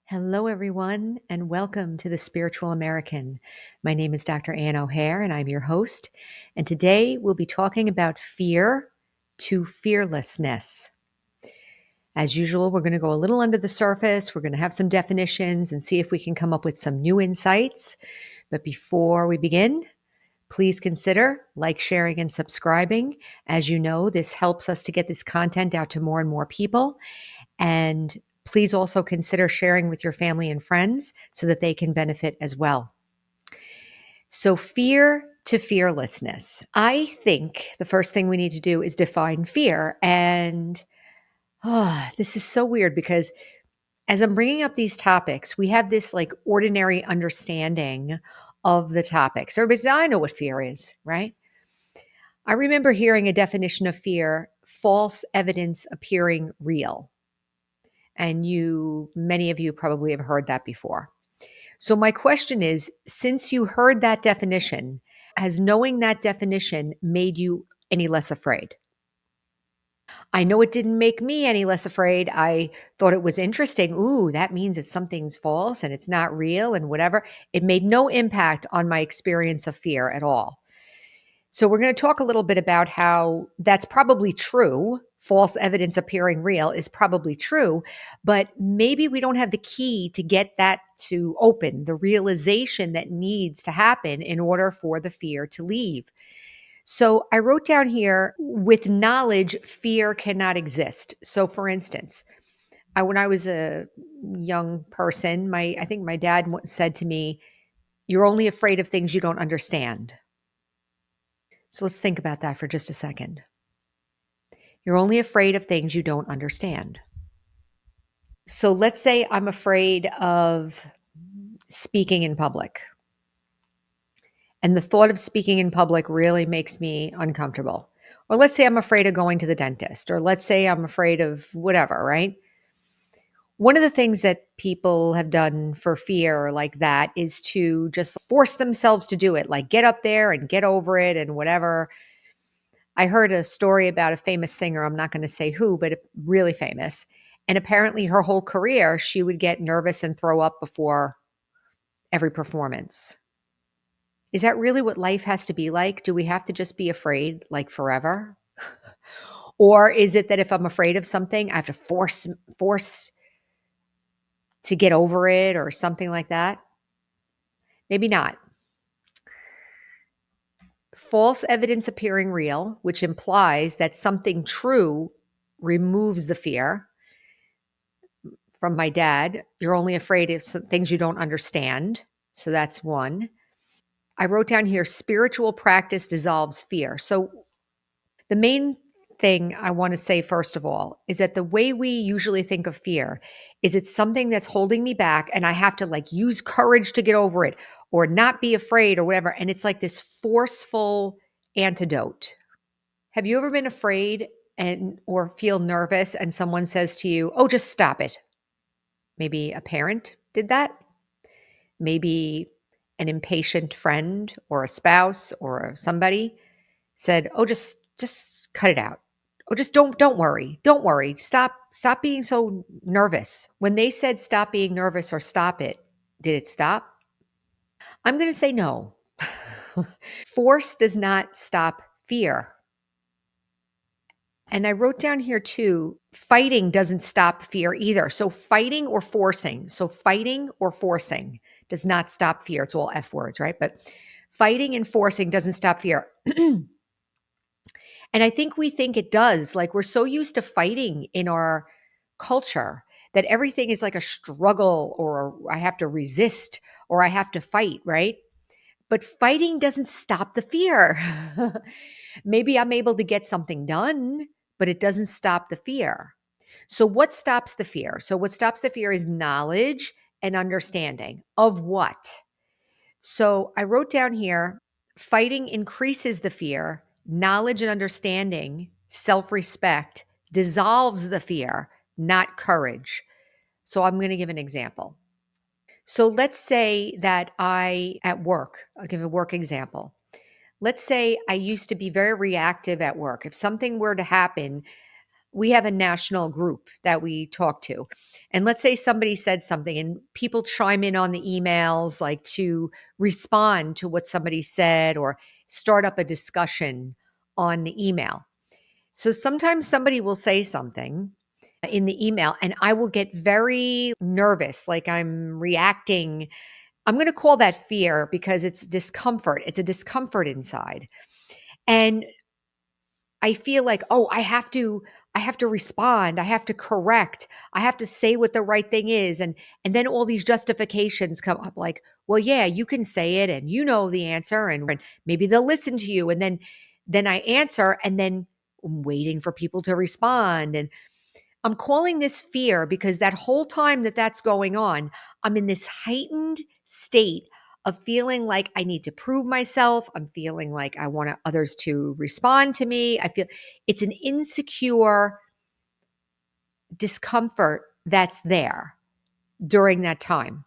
Hello, everyone, and welcome to the Spiritual American. My name is Dr. Ann O'Hare, and I'm your host. And today we'll be talking about fear to fearlessness. As usual, we're going to go a little under the surface. We're going to have some definitions and see if we can come up with some new insights. But before we begin, please consider like, sharing, and subscribing. As you know, this helps us to get this content out to more and more people. And please also consider sharing with your family and friends so that they can benefit as well. So, fear to fearlessness. I think the first thing we need to do is define fear. And this is so weird because as I'm bringing up these topics, we have this like ordinary understanding of the topics. Everybody says, I know what fear is, right? I remember hearing a definition of fear: false evidence appearing real. And many of you probably have heard that before. So, my question is, since you heard that definition, has knowing that definition made you any less afraid? I know it didn't make me any less afraid. I thought it was interesting. Ooh, that means that something's false and it's not real and whatever. It made no impact on my experience of fear at all. So, we're going to talk a little bit about how that's probably true. False evidence appearing real is probably true, but maybe we don't have the key to get that to open, the realization that needs to happen in order for the fear to leave. So, I wrote down here, with knowledge, fear cannot exist. So, for instance, when I was a young person, I think my dad once said to me, "You're only afraid of things you don't understand." So let's think about that for just a second. You're only afraid of things you don't understand. So let's say I'm afraid of speaking in public, and the thought of speaking in public really makes me uncomfortable. Or let's say I'm afraid of going to the dentist, or let's say I'm afraid of whatever, right? One of the things that people have done for fear like that is to just force themselves to do it, like get up there and get over it and whatever. I heard a story about a famous singer, I'm not going to say who, but really famous. And apparently, her whole career, she would get nervous and throw up before every performance. Is that really what life has to be like? Do we have to just be afraid like forever? Or is it that if I'm afraid of something, I have to force to get over it or something like that? Maybe not. False evidence appearing real, which implies that something true removes the fear. From my dad, you're only afraid of some things you don't understand. So that's one. I wrote down here, spiritual practice dissolves fear. So the main thing I want to say, first of all, is that the way we usually think of fear is it's something that's holding me back and I have to like use courage to get over it or not be afraid or whatever. And it's like this forceful antidote. Have you ever been afraid and or feel nervous and someone says to you, "Oh, just stop it"? Maybe a parent did that. Maybe an impatient friend or a spouse or somebody said, "Oh, just cut it out. Oh, just don't worry. Don't worry. Stop being so nervous." When they said stop being nervous or stop it, did it stop? I'm going to say no. Force does not stop fear. And I wrote down here too, fighting doesn't stop fear either. So fighting or forcing. So fighting or forcing does not stop fear. It's all F words, right? But fighting and forcing doesn't stop fear. And I think we think it does. Like we're so used to fighting in our culture that everything is like a struggle or I have to resist or I have to fight, right? But fighting doesn't stop the fear. Maybe I'm able to get something done, but it doesn't stop the fear. So, what stops the fear? So, what stops the fear is knowledge and understanding of what? So, I wrote down here, fighting increases the fear, knowledge and understanding, self respect dissolves the fear, not courage. So, I'm going to give an example. So let's say that at work, I'll give a work example. Let's say I used to be very reactive at work. If something were to happen, We have a national group that we talk to. And let's say somebody said something and people chime in on the emails, like to respond to what somebody said or start up a discussion on the email. So sometimes somebody will say something in the email and I will get very nervous, like I'm reacting. I'm going to call that fear because it's discomfort. It's a discomfort inside. And I feel like, "Oh, I have to respond. I have to correct. I have to say what the right thing is." And then all these justifications come up like, "Well, yeah, you can say it and you know the answer and maybe they'll listen to you." And then I answer and then I'm waiting for people to respond. And I'm calling this fear because that whole time that that's going on, I'm in this heightened state of feeling like I need to prove myself. I'm feeling like I want others to respond to me. I feel it's an insecure discomfort that's there during that time.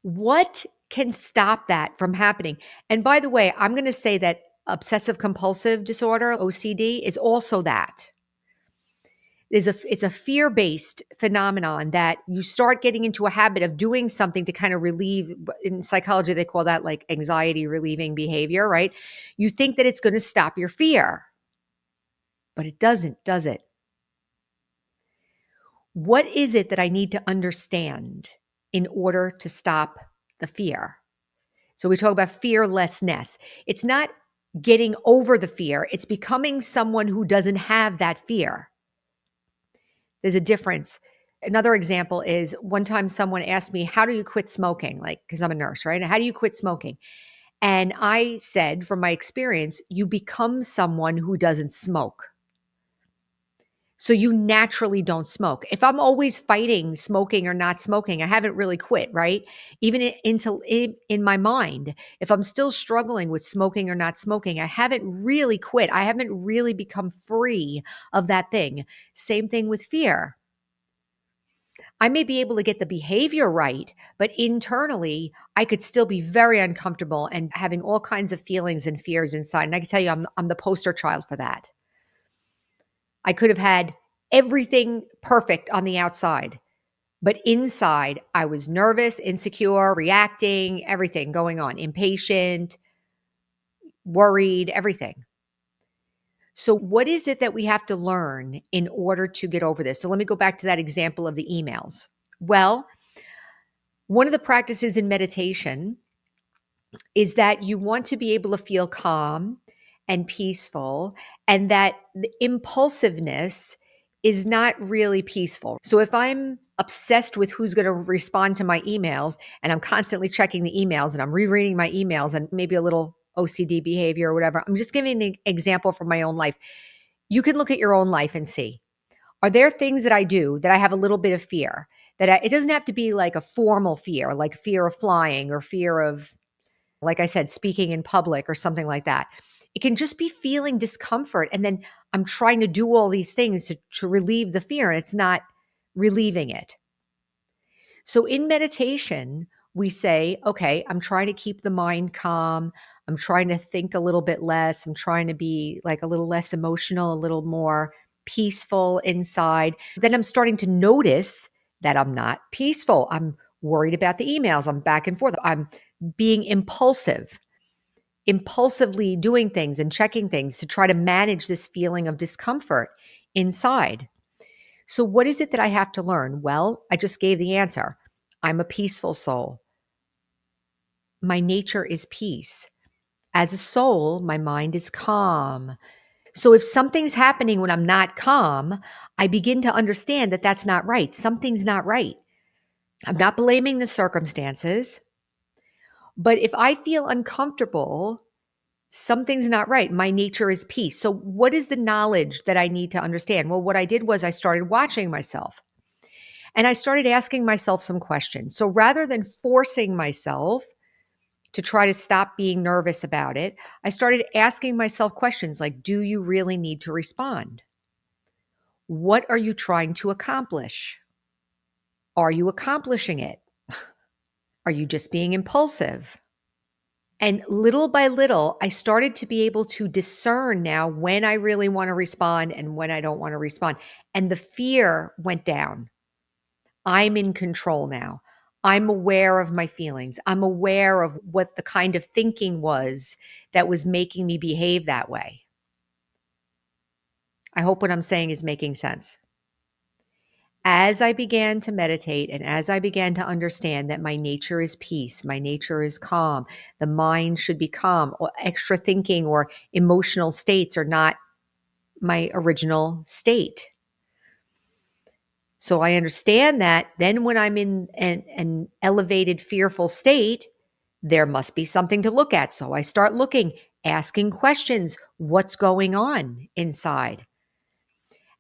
What can stop that from happening? And by the way, I'm going to say that obsessive compulsive disorder, OCD, is also that. It's a fear-based phenomenon that you start getting into a habit of doing something to kind of relieve. In psychology they call that like anxiety relieving behavior, right? You think that it's going to stop your fear, but it doesn't, does it? What is it that I need to understand in order to stop the fear? So we talk about fearlessness. It's not getting over the fear, it's becoming someone who doesn't have that fear. There's a difference. Another example is one time someone asked me, "How do you quit smoking?" Like, because I'm a nurse, right? "How do you quit smoking?" And I said, from my experience, you become someone who doesn't smoke. So you naturally don't smoke. If I'm always fighting smoking or not smoking, I haven't really quit, right? Even in my mind, if I'm still struggling with smoking or not smoking, I haven't really quit. I haven't really become free of that thing. Same thing with fear. I may be able to get the behavior right, but internally, I could still be very uncomfortable and having all kinds of feelings and fears inside. And I can tell you, I'm the poster child for that. I could have had everything perfect on the outside, but inside, I was nervous, insecure, reacting, everything going on, impatient, worried, everything. So, what is it that we have to learn in order to get over this? So, let me go back to that example of the emails. Well, one of the practices in meditation is that you want to be able to feel calm and peaceful, and that the impulsiveness is not really peaceful. So if I'm obsessed with who's going to respond to my emails and I'm constantly checking the emails and I'm rereading my emails and maybe a little OCD behavior or whatever, I'm just giving an example from my own life. You can look at your own life and see, are there things that I do that I have a little bit of fear? It doesn't have to be like a formal fear, like fear of flying or fear of, like I said, speaking in public or something like that. It can just be feeling discomfort. And then I'm trying to do all these things to relieve the fear, and it's not relieving it. So in meditation, we say, okay, I'm trying to keep the mind calm. I'm trying to think a little bit less. I'm trying to be like a little less emotional, a little more peaceful inside. Then I'm starting to notice that I'm not peaceful. I'm worried about the emails. I'm back and forth. I'm being impulsive, impulsively doing things and checking things to try to manage this feeling of discomfort inside. So, what is it that I have to learn? Well, I just gave the answer. I'm a peaceful soul. My nature is peace. As a soul, my mind is calm. So, if something's happening when I'm not calm, I begin to understand that that's not right. Something's not right. I'm not blaming the circumstances, but if I feel uncomfortable, something's not right. My nature is peace. So, what is the knowledge that I need to understand? Well, what I did was I started watching myself. And I started asking myself some questions. So rather than forcing myself to try to stop being nervous about it, I started asking myself questions like, do you really need to respond? What are you trying to accomplish? Are you accomplishing it? Are you just being impulsive? And little by little, I started to be able to discern now when I really want to respond and when I don't want to respond. And the fear went down. I'm in control now. I'm aware of my feelings. I'm aware of what the kind of thinking was that was making me behave that way. I hope what I'm saying is making sense. As I began to meditate and as I began to understand that my nature is peace, my nature is calm, the mind should be calm, or extra thinking or emotional states are not my original state. So I understand that. Then when I'm in an elevated, fearful state, there must be something to look at. So I start looking, asking questions. What's going on inside?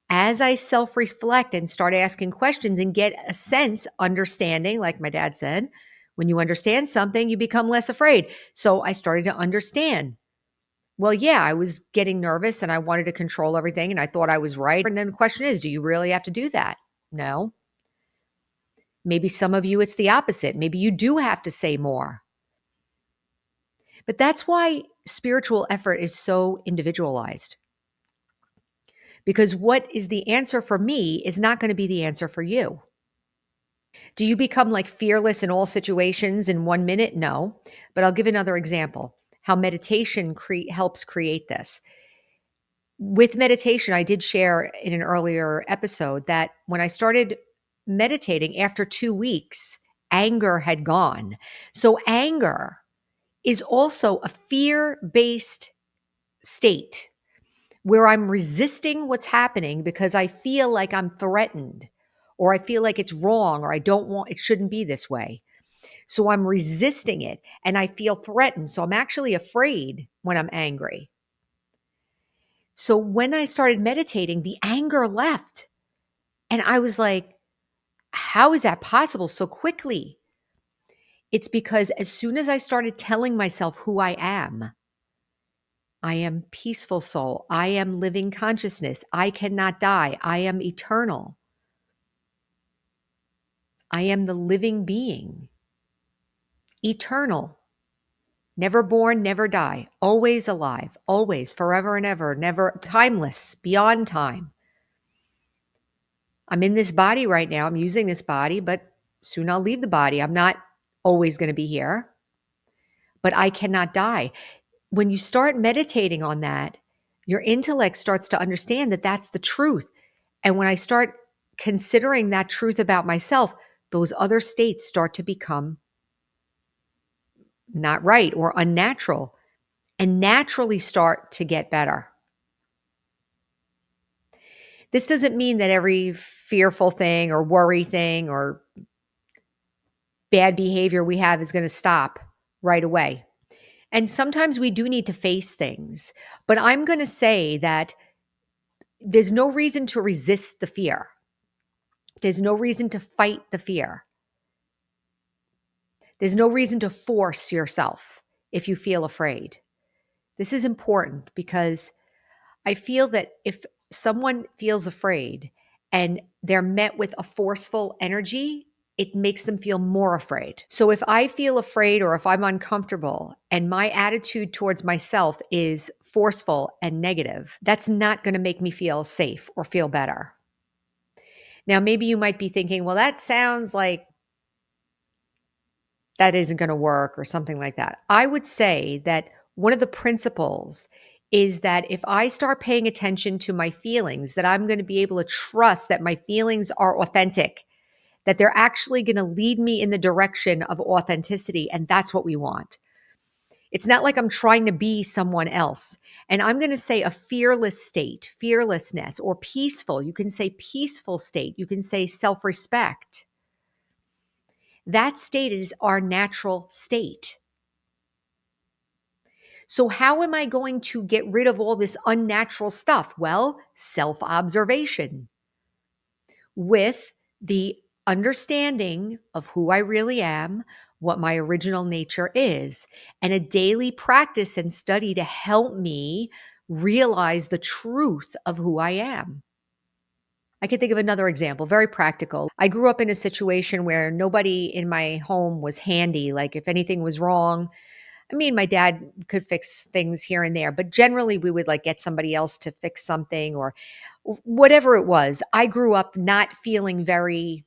As I self reflect and start asking questions and get a sense, understanding, like my dad said, when you understand something, you become less afraid. So I started to understand. Well, yeah, I was getting nervous and I wanted to control everything and I thought I was right. And then the question is, do you really have to do that? No. Maybe some of you, it's the opposite. Maybe you do have to say more. But that's why spiritual effort is so individualized. Because what is the answer for me is not going to be the answer for you. Do you become like fearless in all situations in 1 minute? No. But I'll give another example how meditation helps create this. With meditation, I did share in an earlier episode that when I started meditating after 2 weeks, anger had gone. So, anger is also a fear based state where I'm resisting what's happening because I feel like I'm threatened or I feel like it's wrong or I don't want it shouldn't be this way. So I'm resisting it and I feel threatened. So I'm actually afraid when I'm angry. So when I started meditating, the anger left. And I was like, how is that possible so quickly? It's because as soon as I started telling myself who I am peaceful soul. I am living consciousness. I cannot die. I am eternal. I am the living being, eternal, never born, never die, always alive, always, forever and ever, never timeless, beyond time. I'm in this body right now. I'm using this body, but soon I'll leave the body. I'm not always going to be here, but I cannot die. When you start meditating on that, your intellect starts to understand that that's the truth. And when I start considering that truth about myself, those other states start to become not right or unnatural and naturally start to get better. This doesn't mean that every fearful thing or worry thing or bad behavior we have is going to stop right away. And sometimes we do need to face things, but I'm going to say that there's no reason to resist the fear. There's no reason to fight the fear. There's no reason to force yourself if you feel afraid. This is important because I feel that if someone feels afraid and they're met with a forceful energy, it makes them feel more afraid. So if I feel afraid or if I'm uncomfortable and my attitude towards myself is forceful and negative, that's not going to make me feel safe or feel better. Now, maybe you might be thinking, well, that sounds like that isn't going to work or something like that. I would say that one of the principles is that if I start paying attention to my feelings, that I'm going to be able to trust that my feelings are authentic, that they're actually going to lead me in the direction of authenticity. And that's what we want. It's not like I'm trying to be someone else. And I'm going to say a fearless state, fearlessness, or peaceful. You can say peaceful state. You can say self respect. That state is our natural state. So, how am I going to get rid of all this unnatural stuff? Well, self observation with the understanding of who I really am, what my original nature is, and a daily practice and study to help me realize the truth of who I am. I can think of another example, very practical. I grew up in a situation where nobody in my home was handy. Like if anything was wrong, I mean, my dad could fix things here and there, but generally we would like get somebody else to fix something or whatever it was. I grew up not feeling very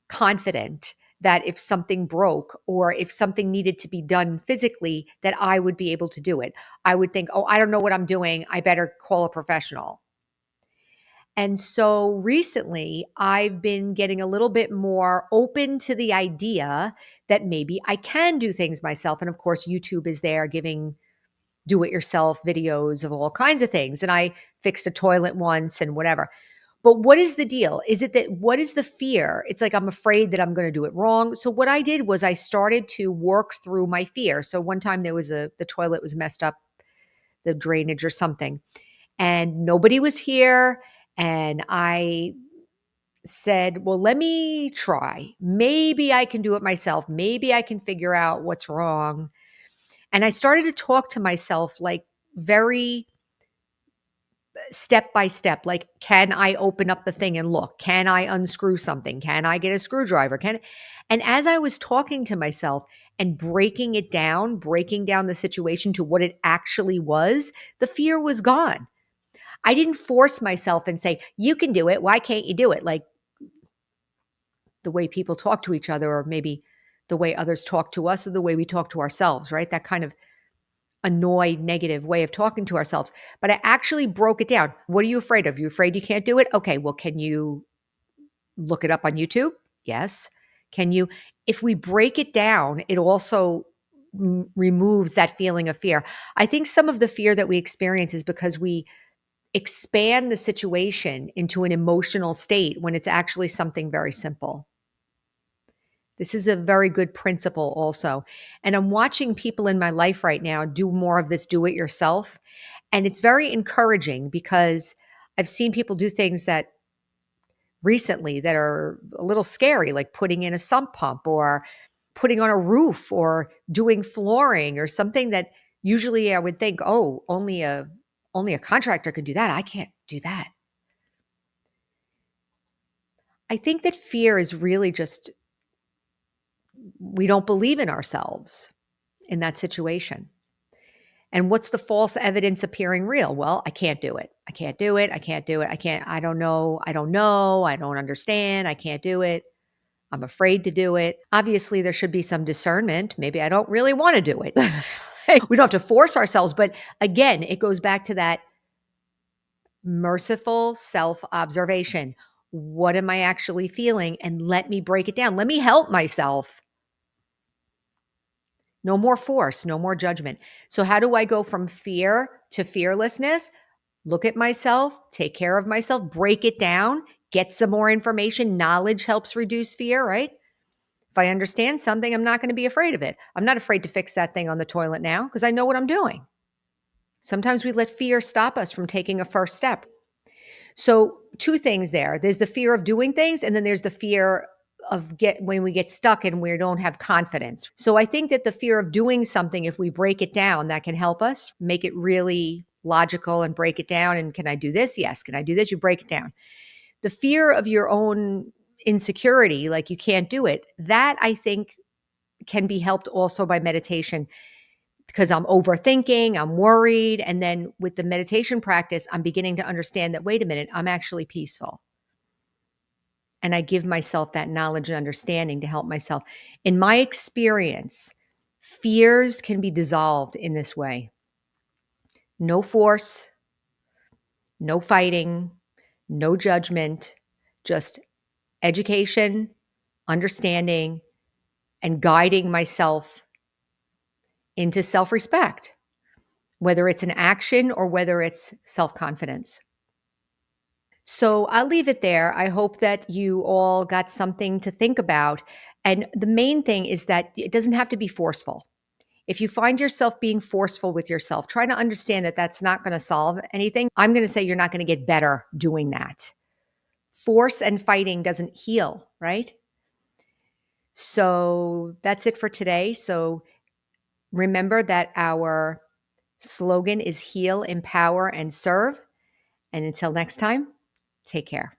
confident that if something broke or if something needed to be done physically, that I would be able to do it. I would think, oh, I don't know what I'm doing. I better call a professional. And so recently, I've been getting a little bit more open to the idea that maybe I can do things myself. And of course, YouTube is there giving do it yourself videos of all kinds of things. And I fixed a toilet once and whatever. But what is the deal? Is it that what is the fear? It's like I'm afraid that I'm going to do it wrong. So what I did was I started to work through my fear. So one time the toilet was messed up, the drainage or something, and nobody was here. And I said, well, let me try. Maybe I can do it myself. Maybe I can figure out what's wrong. And I started to talk to myself like very step by step, like, can I open up the thing and look? Can I unscrew something? Can I get a screwdriver? And as I was talking to myself and breaking down the situation to what it actually was, the fear was gone. I didn't force myself and say, you can do it. Why can't you do it? Like the way people talk to each other, or maybe the way others talk to us, or the way we talk to ourselves, right? That kind of annoyed, negative way of talking to ourselves. But I actually broke it down. What are you afraid of? You afraid you can't do it? Okay, well, can you look it up on YouTube? Yes. Can you, if we break it down, it also removes that feeling of fear. I think some of the fear that we experience is because we expand the situation into an emotional state when it's actually something very simple. This is a very good principle also. And I'm watching people in my life right now do more of this do it yourself. And it's very encouraging because I've seen people do things that recently that are a little scary, like putting in a sump pump or putting on a roof or doing flooring or something that usually I would think, oh, only a contractor could do that. I can't do that. I think that fear is really just we don't believe in ourselves in that situation. And what's the false evidence appearing real? Well, I can't do it. I can't do it. I can't do it. I can't. I don't know. I don't know. I don't understand. I can't do it. I'm afraid to do it. Obviously, there should be some discernment. Maybe I don't really want to do it. We don't have to force ourselves. But again, it goes back to that merciful self observation. What am I actually feeling? And let me break it down. Let me help myself. No more force, no more judgment. So, how do I go from fear to fearlessness? Look at myself, take care of myself, break it down, get some more information. Knowledge helps reduce fear, right? If I understand something, I'm not going to be afraid of it. I'm not afraid to fix that thing on the toilet now because I know what I'm doing. Sometimes we let fear stop us from taking a first step. So, two things there. There's the fear of doing things, and then there's the fear of get when we get stuck and we don't have confidence. So, I think that the fear of doing something, if we break it down, that can help us make it really logical and break it down. And can I do this? Yes. Can I do this? You break it down. The fear of your own insecurity, like you can't do it, that I think can be helped also by meditation because I'm overthinking, I'm worried. And then with the meditation practice, I'm beginning to understand that, wait a minute, I'm actually peaceful. And I give myself that knowledge and understanding to help myself. In my experience, fears can be dissolved in this way. No force, no fighting, no judgment, just education, understanding, and guiding myself into self respect, whether it's an action or whether it's self confidence. So I'll leave it there. I hope that you all got something to think about. And the main thing is that it doesn't have to be forceful. If you find yourself being forceful with yourself, try to understand that that's not going to solve anything. I'm going to say you're not going to get better doing that. Force and fighting doesn't heal, right? So that's it for today. So remember that our slogan is heal, empower, and serve. And until next time, take care.